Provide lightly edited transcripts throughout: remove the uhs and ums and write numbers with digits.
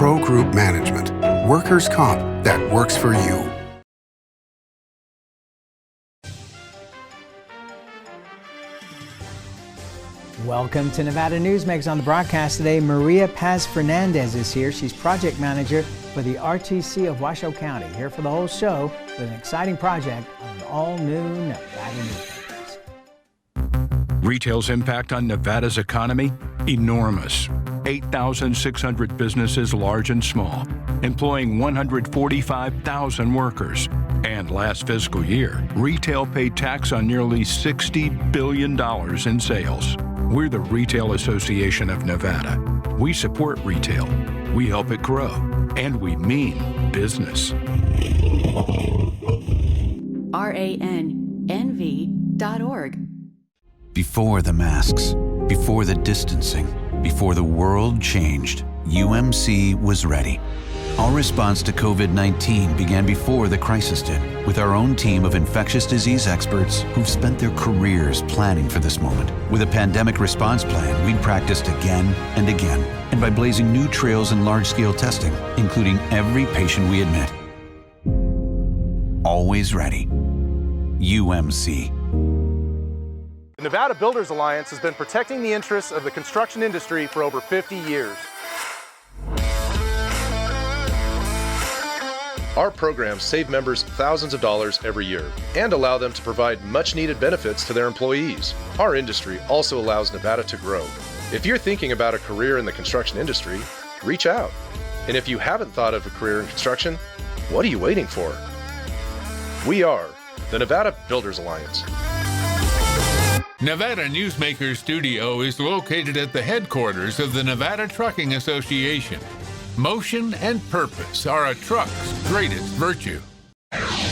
Pro Group Management. Workers' comp that works for you. Welcome to Nevada Newsmakers. On the broadcast today, Maria Paz Fernandez is here. She's project manager for the RTC of Washoe County. Here for the whole show with an exciting project on an all-new Nevada Newsmakers. Retail's impact on Nevada's economy? Enormous. 8,600 businesses, large and small, employing 145,000 workers. And last fiscal year, retail paid tax on nearly $60 billion in sales. We're the Retail Association of Nevada. We support retail, we help it grow, and we mean business. RANNV.org. Before the masks, before the distancing, before the world changed, UMC was ready. Our response to COVID-19 began before the crisis did, with our own team of infectious disease experts who've spent their careers planning for this moment. With a pandemic response plan, we'd practiced again and again, and by blazing new trails in large-scale testing, including every patient we admit. Always ready. UMC. The Nevada Builders Alliance has been protecting the interests of the construction industry for over 50 years. Our programs save members thousands of dollars every year and allow them to provide much-needed benefits to their employees. Our industry also allows Nevada to grow. If you're thinking about a career in the construction industry, reach out. And if you haven't thought of a career in construction, what are you waiting for? We are the Nevada Builders Alliance. Nevada Newsmakers Studio is located at the headquarters of the Nevada Trucking Association. Motion and purpose are a truck's greatest virtue.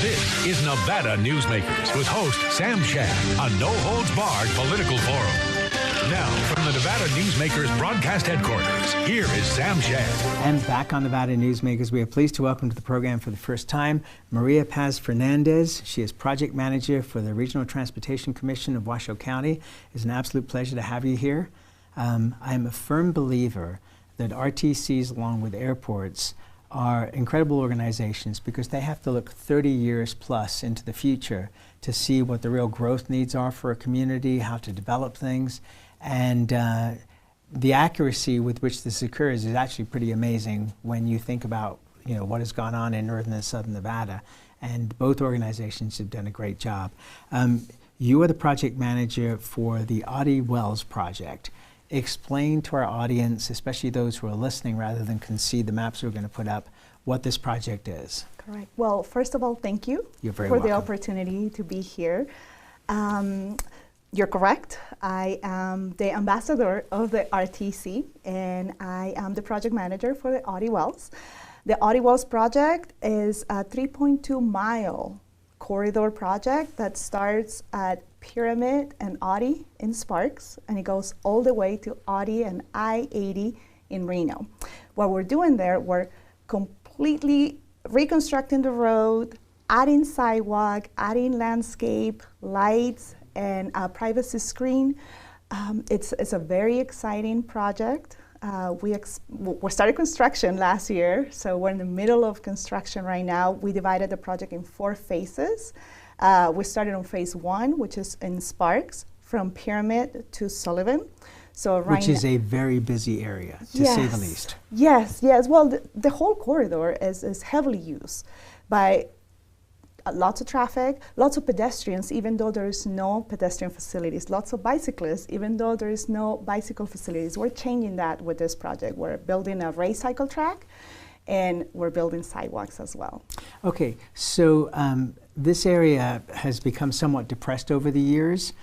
This is Nevada Newsmakers with host Sam Shad, a no-holds-barred political forum. Now, from the Nevada Newsmakers broadcast headquarters, here is Sam Shad. And back on Nevada Newsmakers, we are pleased to welcome to the program for the first time Maria Paz Fernandez. She is project manager for the Regional Transportation Commission of Washoe County. It's an absolute pleasure to have you here. I am a firm believer that RTCs, along with airports, are incredible organizations because they have to look 30 years plus into the future to see what the real growth needs are for a community, how to develop things. And the accuracy with which this occurs is actually pretty amazing when you think about what has gone on in northern and southern Nevada. And both organizations have done a great job. You are the project manager for the Audie Wells project. Explain to our audience, especially those who are listening rather than can see the maps we're going to put up, what this project is. Correct. Well, first of all, thank you for the opportunity to be here. You're correct. I am the ambassador of the RTC, and I am the project manager for the Audie Wells. The Audie Wells project is a 3.2-mile corridor project that starts at Pyramid and Audie in Sparks, and it goes all the way to Audie and I-80 in Reno. What we're doing there, we're completely reconstructing the road, adding sidewalk, adding landscape, lights, and a privacy screen. It's a very exciting project. We started construction last year, so we're in the middle of construction right now. We divided the project in 4 phases. We started on phase 1, which is in Sparks, from Pyramid to Sullivan. So which is a very busy area, to say the least. Yes. Well, the whole corridor is heavily used by lots of traffic, lots of pedestrians, even though there is no pedestrian facilities, lots of bicyclists, even though there is no bicycle facilities. We're changing that with this project. We're building a race cycle track, and we're building sidewalks as well. Okay, so this area has become somewhat depressed over the years.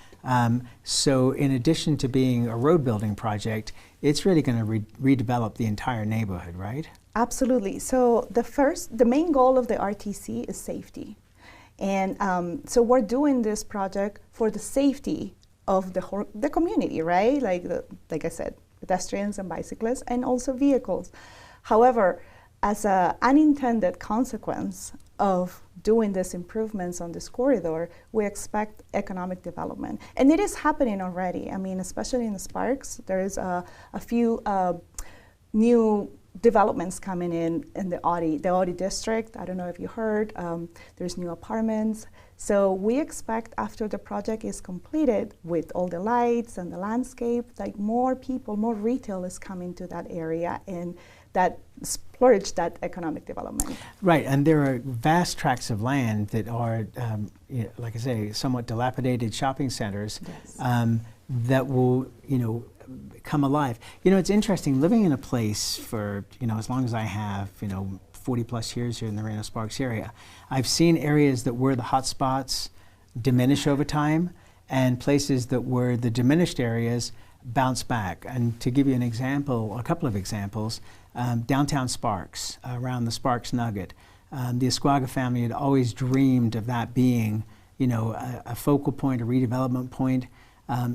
So in addition to being a road building project, it's really going to redevelop the entire neighborhood, right? Absolutely. So the main goal of the RTC is safety. And so we're doing this project for the safety of the community, right? Like I said, pedestrians and bicyclists, and also vehicles. However, as an unintended consequence of doing these improvements on this corridor, we expect economic development. And it is happening already. I mean, especially in the Sparks, there is a few new developments coming in the Audi district. I don't know if you heard, there's new apartments. So we expect after the project is completed with all the lights and the landscape, like more people, more retail is coming to that area, and that splurge that economic development. Right, and there are vast tracts of land that are, like I say, somewhat dilapidated shopping centers. Yes. That will, come alive. It's interesting living in a place for, as long as I have, 40 plus years here in the Reno-Sparks area. I've seen areas that were the hot spots diminish over time, and places that were the diminished areas bounce back. And to give you an example, a couple of examples, downtown Sparks, around the Sparks Nugget, the Esquaga family had always dreamed of that being, a focal point, a redevelopment point.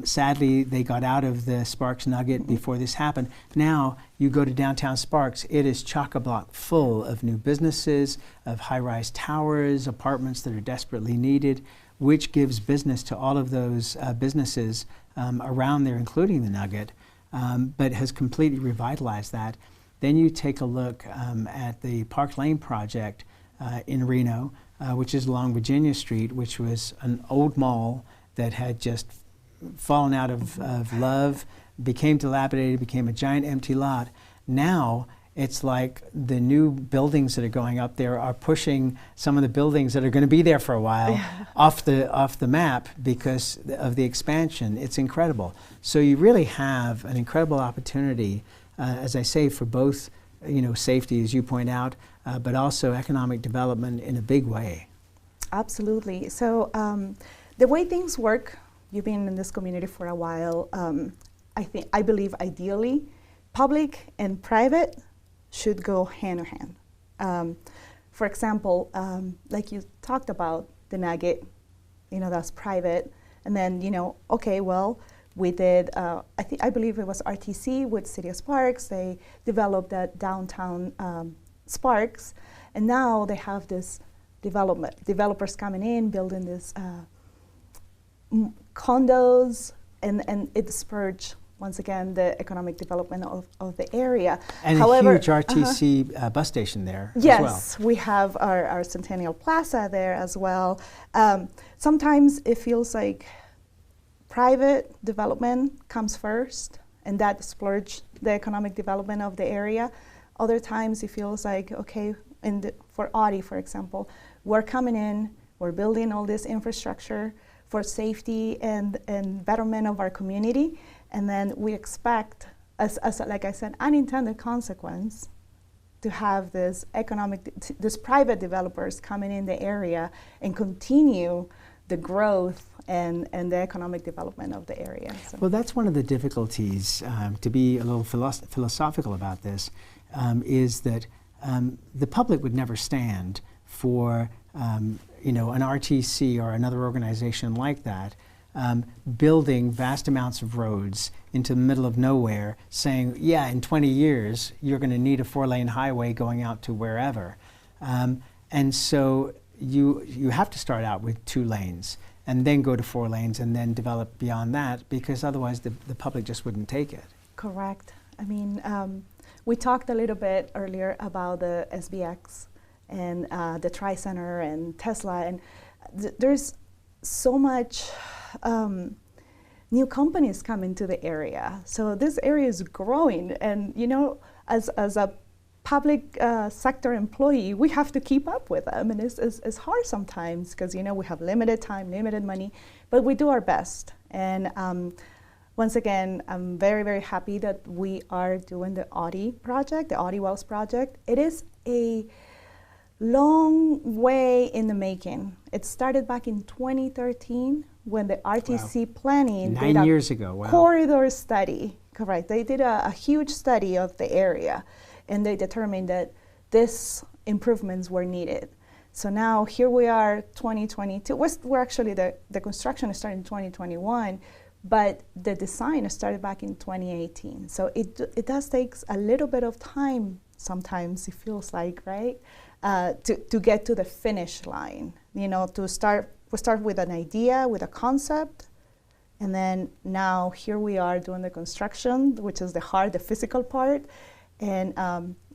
Sadly, they got out of the Sparks Nugget before this happened. Now, you go to downtown Sparks, it is chock-a-block full of new businesses, of high-rise towers, apartments that are desperately needed, which gives business to all of those businesses around there, including the Nugget, but has completely revitalized that. Then you take a look at the Park Lane project in Reno, which is along Virginia Street, which was an old mall that had just fallen out of love, became dilapidated, became a giant empty lot. Now it's like the new buildings that are going up there are pushing some of the buildings that are going to be there for a while off the map because of the expansion. It's incredible. So you really have an incredible opportunity, as I say, for both safety, as you point out, but also economic development in a big way. Absolutely. So the way things work, you've been in this community for a while. I believe ideally, public and private should go hand in hand. For example, like you talked about the Nugget, that's private, and then okay, well, we did. I believe it was RTC with City of Sparks. They developed that downtown Sparks, and now they have this developers coming in, building this. Condos, and it spurred once again the economic development of the area. And however, a huge RTC bus station there as well. Yes, we have our Centennial Plaza there as well. Sometimes it feels like private development comes first, and that splurges the economic development of the area. Other times it feels like, okay, for Audi, for example, we're coming in, we're building all this infrastructure for safety and betterment of our community, and then we expect, as like I said, unintended consequence, to have this private developers coming in the area and continue the growth and the economic development of the area. So. Well, that's one of the difficulties, to be a little philosophical about this, is that the public would never stand for an RTC or another organization like that building vast amounts of roads into the middle of nowhere, saying, yeah, in 20 years, you're going to need a 4-lane highway going out to wherever. And so you have to start out with 2 lanes and then go to 4 lanes and then develop beyond that, because otherwise the public just wouldn't take it. Correct. I mean, we talked a little bit earlier about the SBX and the Tri-Center and Tesla, and there's so much new companies coming to the area. So this area is growing, and as a public sector employee, we have to keep up with them, and it's hard sometimes because we have limited time, limited money, but we do our best. And once again, I'm very, very happy that we are doing the Audi project, the Audi Wells project. It is a long way in the making. It started back in 2013 when the RTC planning 9 years ago. Wow. Corridor study. Correct. They did a huge study of the area, and they determined that these improvements were needed. So now here we are, 2022. We're actually the construction started in 2021, but the design started back in 2018. So it does take a little bit of time. Sometimes it feels like, right? To get to the finish line, we start with an idea, with a concept, and then now here we are doing the construction, which is the hard, the physical part, and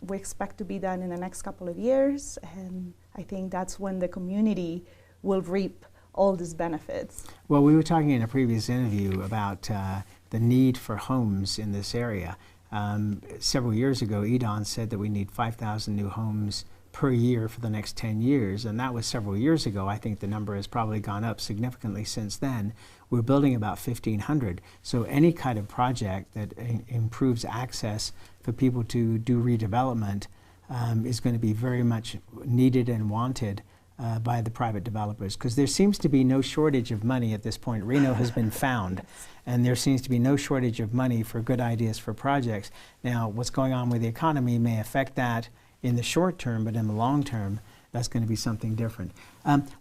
We expect to be done in the next couple of years, and I think that's when the community will reap all these benefits. Well, we were talking in a previous interview about the need for homes in this area. Several years ago, EDON said that we need 5,000 new homes per year for the next 10 years, and that was several years ago. I think the number has probably gone up significantly since then. We're building about 1,500. So any kind of project that improves access for people to do redevelopment is going to be very much needed and wanted by the private developers, because there seems to be no shortage of money at this point. Reno has been found, and there seems to be no shortage of money for good ideas for projects. Now, what's going on with the economy may affect that in the short term, but in the long term, that's going to be something different.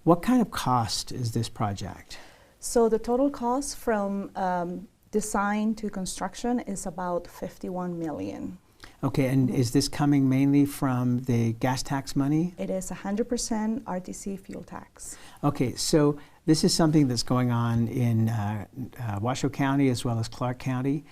What kind of cost is this project? So the total cost from design to construction is about $51 million. Okay, and is this coming mainly from the gas tax money? It is 100% RTC fuel tax. Okay, so this is something that's going on in Washoe County as well as Clark County.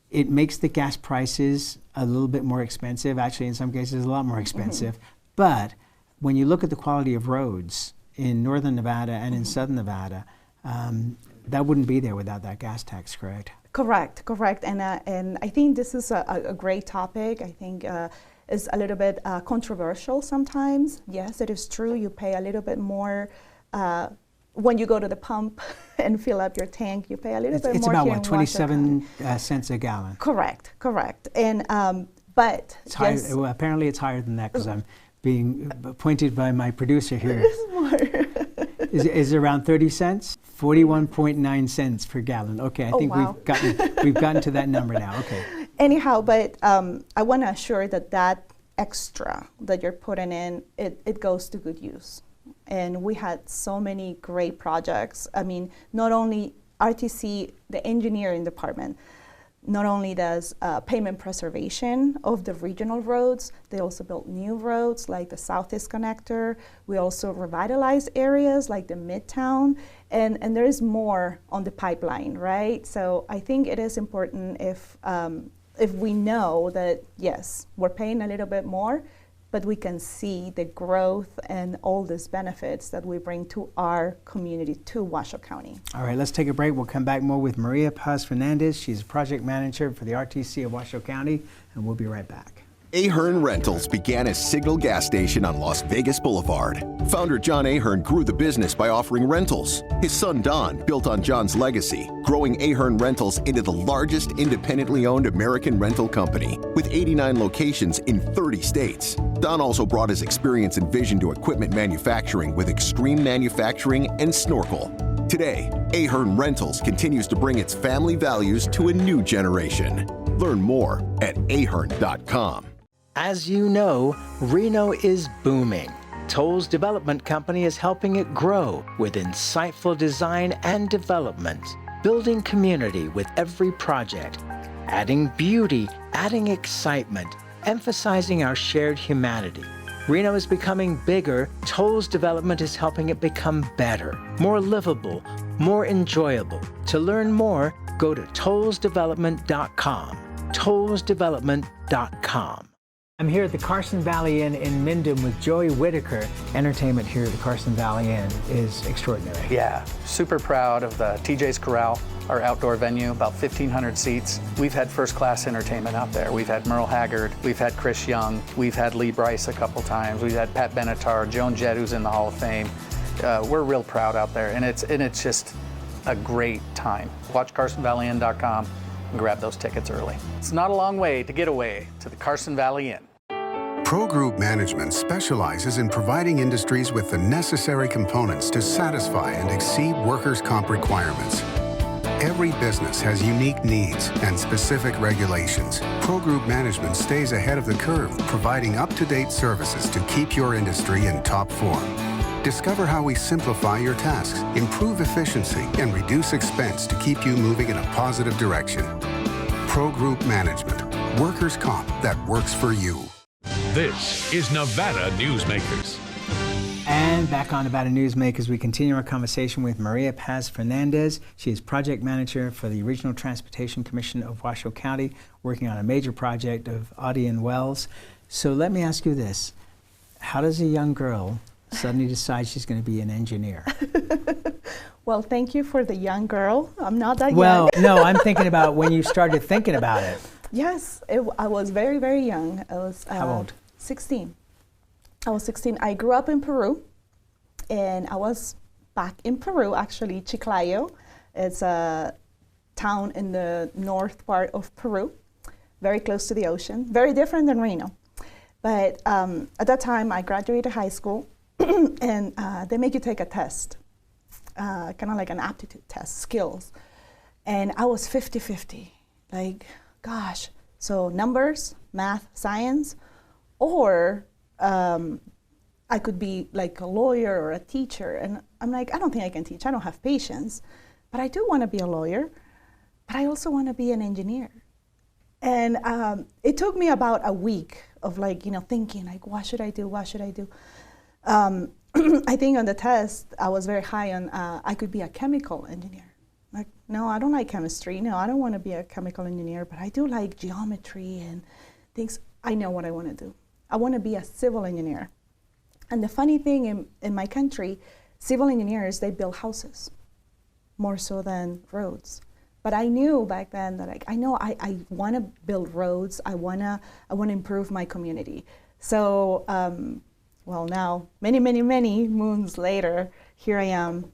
It makes the gas prices a little bit more expensive. Actually, in some cases, a lot more expensive. But when you look at the quality of roads in northern Nevada and in southern Nevada, that wouldn't be there without that gas tax, correct? Correct. And I think this is a great topic. I think it's a little bit controversial sometimes. Yes, it is true. You pay a little bit more when you go to the pump and fill up your tank. You pay a little bit more. It's about here what, in 27 cents a gallon. Correct. And but it's higher, yes, well, apparently it's higher than that, because I'm being pointed by my producer here. it's more. Is it around 30 cents? 41.9 cents per gallon. Okay, I think wow. we've gotten to that number now. Okay. Anyhow, but I want to assure that extra that you're putting in, it goes to good use. And we had so many great projects. I mean, not only RTC, the engineering department, not only does pavement preservation of the regional roads, they also built new roads like the Southeast Connector. We also revitalized areas like the Midtown, and there is more on the pipeline, right? So I think it is important if we know that, yes, we're paying a little bit more, but we can see the growth and all these benefits that we bring to our community, to Washoe County. All right, let's take a break. We'll come back more with Maria Paz Fernandez. She's a project manager for the RTC of Washoe County, and we'll be right back. Ahern Rentals began as Signal Gas Station on Las Vegas Boulevard. Founder John Ahern grew the business by offering rentals. His son Don built on John's legacy, growing Ahern Rentals into the largest independently owned American rental company, with 89 locations in 30 states. Don also brought his experience and vision to equipment manufacturing with Extreme Manufacturing and Snorkel. Today, Ahern Rentals continues to bring its family values to a new generation. Learn more at ahern.com. As you know, Reno is booming. Toll's development company is helping it grow with insightful design and development, building community with every project, adding beauty, adding excitement, emphasizing our shared humanity. Reno is becoming bigger. Toll's development is helping it become better, more livable, more enjoyable. To learn more, go to tollsdevelopment.com. tollsdevelopment.com. I'm here at the Carson Valley Inn in Minden with Joey Whitaker. Entertainment here at the Carson Valley Inn is extraordinary. Yeah, super proud of the TJ's Corral, our outdoor venue, about 1,500 seats. We've had first-class entertainment out there. We've had Merle Haggard, we've had Chris Young, we've had Lee Brice a couple times, we've had Pat Benatar, Joan Jett, who's in the Hall of Fame. We're real proud out there, and it's just a great time. Watch CarsonValleyInn.com and grab those tickets early. It's not a long way to get away to the Carson Valley Inn. Pro Group Management specializes in providing industries with the necessary components to satisfy and exceed workers' comp requirements. Every business has unique needs and specific regulations. Pro Group Management stays ahead of the curve, providing up-to-date services to keep your industry in top form. Discover how we simplify your tasks, improve efficiency, and reduce expense to keep you moving in a positive direction. Pro Group Management, workers' comp that works for you. This is Nevada Newsmakers. And back on Nevada Newsmakers, we continue our conversation with Maria Paz Fernandez. She is project manager for the Regional Transportation Commission of Washoe County, working on a major project of Audion Wells. So let me ask you this. How does a young girl suddenly decide she's going to be an engineer? Well, thank you for the young girl. I'm not that young. Well, no, I'm thinking about when you started thinking about it. Yes, I was very, very young. I was How old? 16. I was 16. I grew up in Peru, and I was back in Peru, actually, Chiclayo. It's a town in the north part of Peru, very close to the ocean, very different than Reno. But at that time, I graduated high school, and they make you take a test, kind of like an aptitude test, skills. And I was 50-50, like, gosh, so numbers, math, science, or I could be like a lawyer or a teacher. And I'm like, I don't think I can teach. I don't have patience. But I do want to be a lawyer. But I also want to be an engineer. And it took me about a week of like, thinking like, what should I do? What should I do? I think on the test, I was very high on, I could be a chemical engineer. Like, no, I don't like chemistry. No, I don't want to be a chemical engineer, but I do like geometry and things. I know what I want to do. I want to be a civil engineer. And the funny thing in my country, civil engineers, they build houses more so than roads. But I knew back then that I want to build roads. I want to improve my community. So, well, now, many, many, many moons later, here I am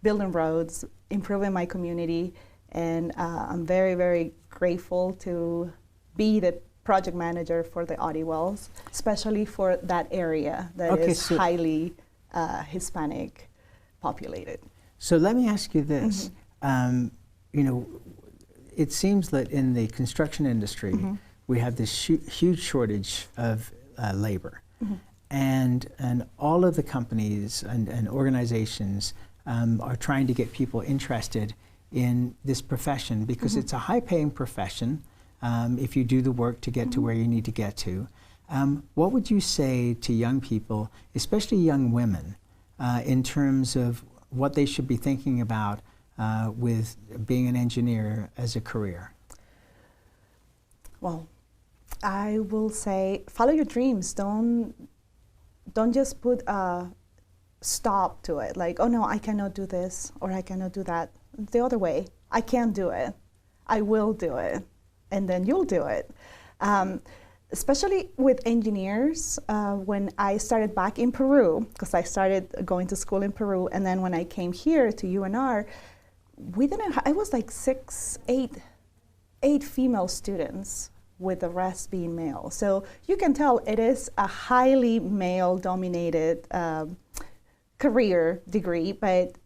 building roads, improving my community, and I'm very, very grateful to be the project manager for the Audion Wells, especially for that area that is highly Hispanic populated. So let me ask you this. It seems that in the construction industry, we have this huge shortage of labor. And all of the companies and organizations are trying to get people interested in this profession because it's a high-paying profession if you do the work to get to where you need to get to. What would you say to young people, especially young women, in terms of what they should be thinking about with being an engineer as a career? Well, I will say follow your dreams. Don't just put a stop to it, like, oh no, I cannot do this or I cannot do that. The other way, I can't do it. I will do it, and then you'll do it. Especially with engineers, when I started back in Peru, because I started going to school in Peru, and then when I came here to UNR, I was like eight female students, with the rest being male. So you can tell it is a highly male-dominated career degree, but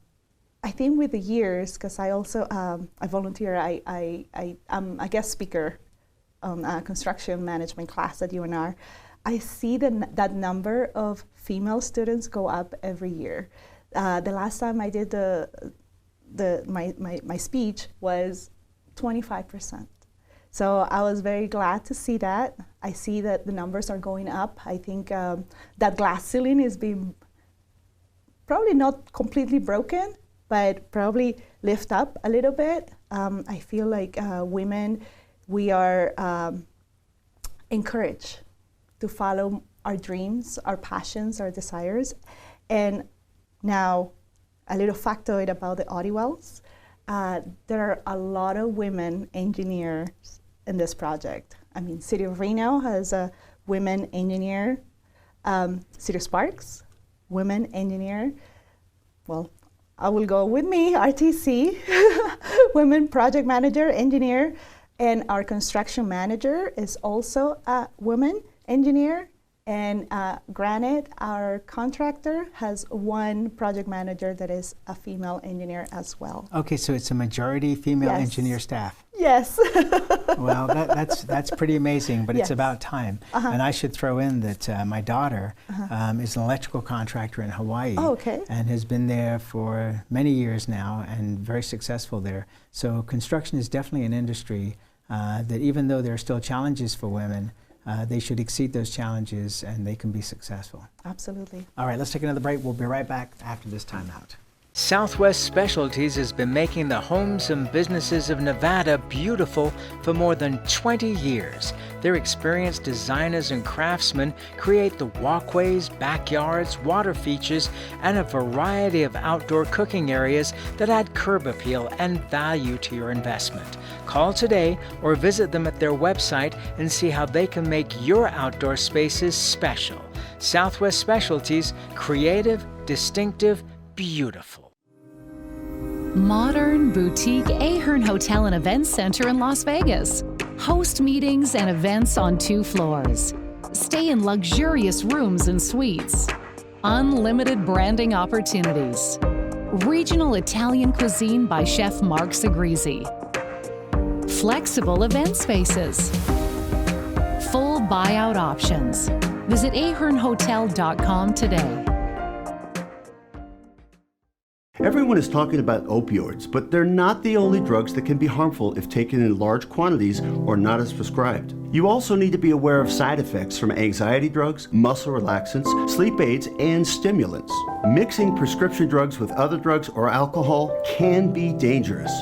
I think with the years, because I also I volunteer, I'm a guest speaker on a construction management class at UNR. I see that number of female students go up every year. The last time I did my speech was 25%. So I was very glad to see that. I see that the numbers are going up. I think that glass ceiling is being probably not completely broken, but probably lift up a little bit. I feel like women, we are encouraged to follow our dreams, our passions, our desires. And now, a little factoid about the Audion Wells. There are a lot of women engineers in this project. I mean, City of Reno has a women engineer. City of Sparks, women engineer. Well, I will go with me, RTC, women project manager, engineer, and our construction manager is also a woman engineer. And granted, our contractor has one project manager that is a female engineer as well. Okay, so it's a majority female engineer staff. Yes. Well, that's pretty amazing, but it's about time. And I should throw in that my daughter is an electrical contractor in Hawaii and has been there for many years now and very successful there. So construction is definitely an industry that even though there are still challenges for women, they should exceed those challenges and they can be successful. Absolutely. All right, let's take another break. We'll be right back after this timeout. Southwest Specialties has been making the homes and businesses of Nevada beautiful for more than 20 years. Their experienced designers and craftsmen create the walkways, backyards, water features, and a variety of outdoor cooking areas that add curb appeal and value to your investment. Call today or visit them at their website and see how they can make your outdoor spaces special. Southwest Specialties, creative, distinctive, beautiful. Modern boutique Ahern Hotel and Events Center in Las Vegas. Host meetings and events on 2 floors. Stay in luxurious rooms and suites. Unlimited branding opportunities. Regional Italian cuisine by Chef Mark Segrisi. Flexible event spaces. Full buyout options. Visit ahernhotel.com today. Everyone is talking about opioids, but they're not the only drugs that can be harmful if taken in large quantities or not as prescribed. You also need to be aware of side effects from anxiety drugs, muscle relaxants, sleep aids, and stimulants. Mixing prescription drugs with other drugs or alcohol can be dangerous.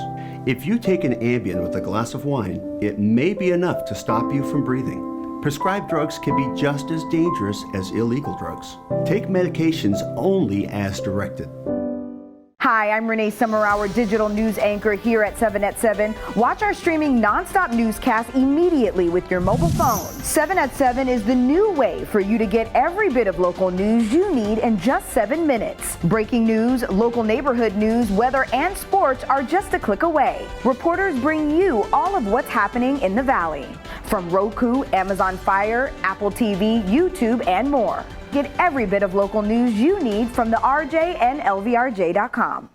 If you take an Ambien with a glass of wine, it may be enough to stop you from breathing. Prescribed drugs can be just as dangerous as illegal drugs. Take medications only as directed. Hi, I'm Renee Summerauer, digital news anchor here at 7 at 7. Watch our streaming nonstop newscast immediately with your mobile phone. 7 at 7 is the new way for you to get every bit of local news you need in just 7 minutes. Breaking news, local neighborhood news, weather, and sports are just a click away. Reporters bring you all of what's happening in the Valley. From Roku, Amazon Fire, Apple TV, YouTube, and more. Get every bit of local news you need from the RJ and LVRJ.com.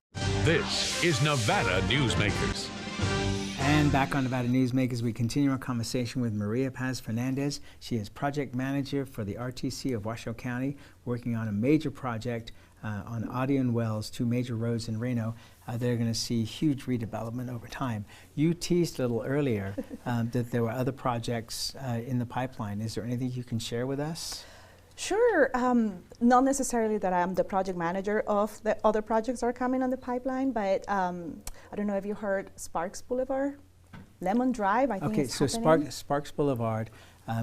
This is Nevada Newsmakers. And back on Nevada Newsmakers, we continue our conversation with Maria Paz Fernandez. She is project manager for the RTC of Washoe County, working on a major project on Audion Wells, 2 major roads in Reno. They're going to see huge redevelopment over time. You teased a little earlier that there were other projects in the pipeline. Is there anything you can share with us? Sure. Not necessarily that I'm the project manager of the other projects that are coming on the pipeline, but I don't know if you heard Sparks Boulevard, Lemon Drive. I think okay, it's so happening. Sparks Boulevard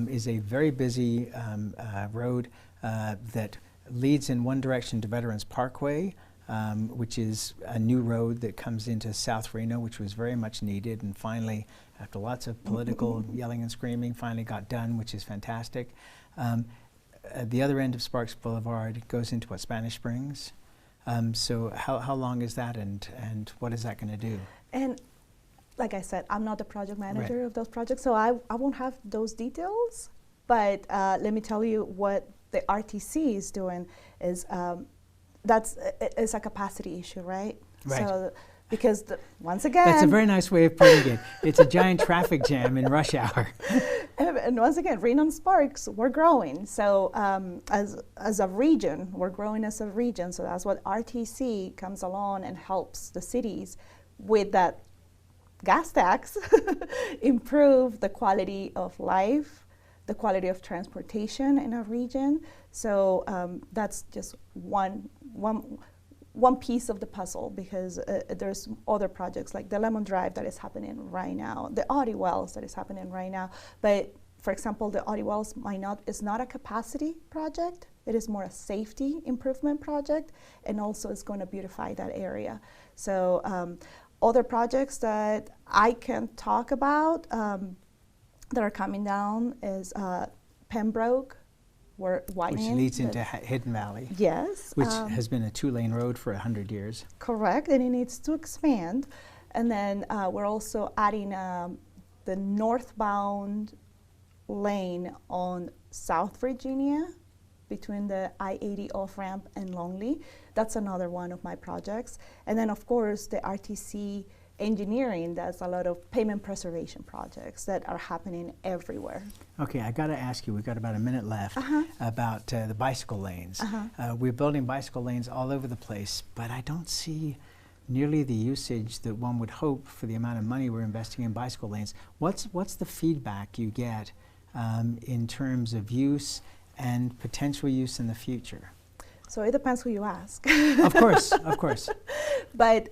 is a very busy road that leads in one direction to Veterans Parkway, which is a new road that comes into South Reno, which was very much needed, and finally, after lots of political yelling and screaming, finally got done, which is fantastic. The other end of Sparks Boulevard goes into Spanish Springs. So how long is that, and what is that going to do? And like I said, I'm not the project manager of those projects, so I won't have those details. But let me tell you what the RTC is doing is it's a capacity issue, right? Right. So because once again, that's a very nice way of putting it. It's a giant traffic jam in rush hour. And once again, Reno and Sparks, we're growing. So as a region, we're growing as a region. So that's what RTC comes along and helps the cities with that gas tax improve the quality of life, the quality of transportation in a region. So that's just one piece of the puzzle, because there's other projects like the Lemon Drive that is happening right now, the Audi Wells that is happening right now. But for example, the Audi Wells is not a capacity project. It is more a safety improvement project, and also it's going to beautify that area. So other projects that I can talk about that are coming down is Pembroke. Which leads into Hidden Valley. Yes. Which has been a 2-lane road for 100 years. Correct, and it needs to expand. And then we're also adding the northbound lane on South Virginia between the I-80 off-ramp and Longley. That's another one of my projects. And then of course the RTC engineering does a lot of pavement preservation projects that are happening everywhere. Okay, I got to ask you, we've got about a minute left, about the bicycle lanes. We're building bicycle lanes all over the place, but I don't see nearly the usage that one would hope for the amount of money we're investing in bicycle lanes. What's the feedback you get in terms of use and potential use in the future? So it depends who you ask. Of course, of course. But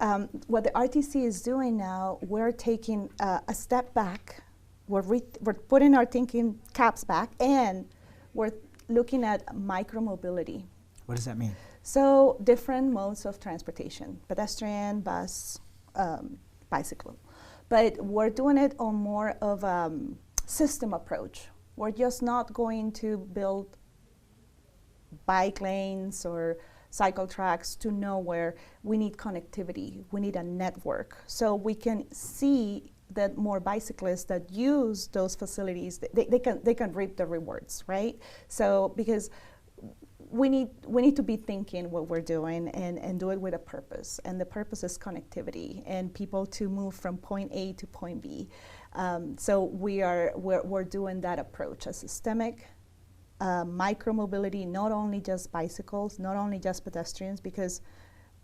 what the RTC is doing now, we're taking a step back. We're putting our thinking caps back, and we're looking at micromobility. What does that mean? So different modes of transportation: pedestrian, bus, bicycle. But we're doing it on more of a system approach. We're just not going to build bike lanes or cycle tracks to nowhere. We need connectivity. We need a network. So we can see that more bicyclists that use those facilities, they can reap the rewards, right? So because we need to be thinking what we're doing and do it with a purpose. And the purpose is connectivity and people to move from point A to point B. So we're doing that approach, a systemic micromobility, not only just bicycles, not only just pedestrians, because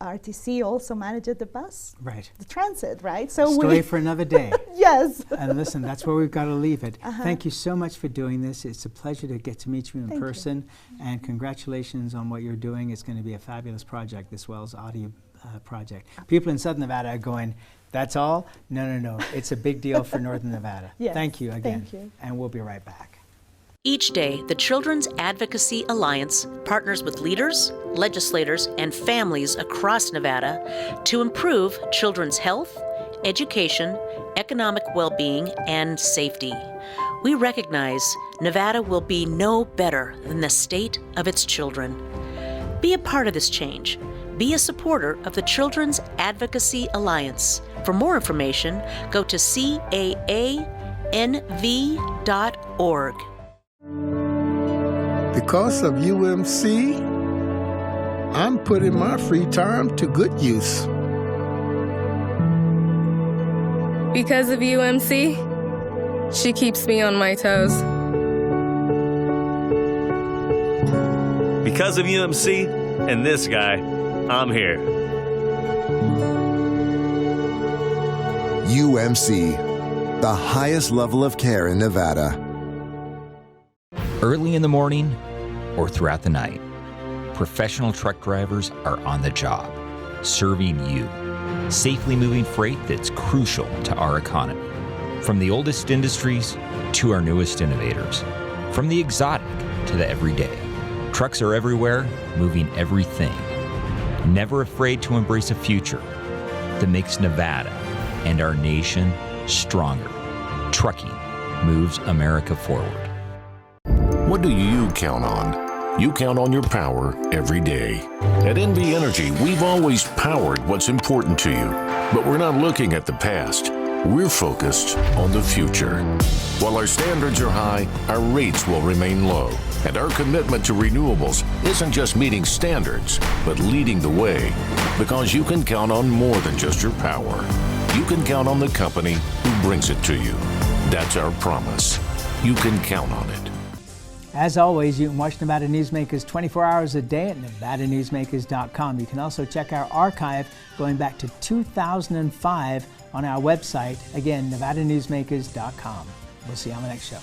RTC also manages the bus, right? The transit, right? So story for another day. Yes. And listen, that's where we've got to leave it. Thank you so much for doing this. It's a pleasure to get to meet you in person. And congratulations on what you're doing. It's going to be a fabulous project, this Wells Audio project. People in Southern Nevada are going, that's all? No. It's a big deal for Northern Nevada. Yes. Thank you again. Thank you. And we'll be right back. Each day, the Children's Advocacy Alliance partners with leaders, legislators, and families across Nevada to improve children's health, education, economic well-being, and safety. We recognize Nevada will be no better than the state of its children. Be a part of this change. Be a supporter of the Children's Advocacy Alliance. For more information, go to caanv.org. Because of UMC, I'm putting my free time to good use. Because of UMC, she keeps me on my toes. Because of UMC and this guy, I'm here. UMC, the highest level of care in Nevada. Early in the morning or throughout the night, professional truck drivers are on the job, serving you, safely moving freight that's crucial to our economy. From the oldest industries to our newest innovators, from the exotic to the everyday, trucks are everywhere, moving everything. Never afraid to embrace a future that makes Nevada and our nation stronger. Trucking moves America forward. What do you count on? You count on your power every day. At NV Energy, we've always powered what's important to you, but we're not looking at the past. We're focused on the future. While our standards are high, our rates will remain low. And our commitment to renewables isn't just meeting standards, but leading the way. Because you can count on more than just your power. You can count on the company who brings it to you. That's our promise. You can count on it. As always, you can watch Nevada Newsmakers 24 hours a day at NevadaNewsmakers.com. You can also check our archive going back to 2005 on our website. Again, NevadaNewsmakers.com. We'll see you on the next show.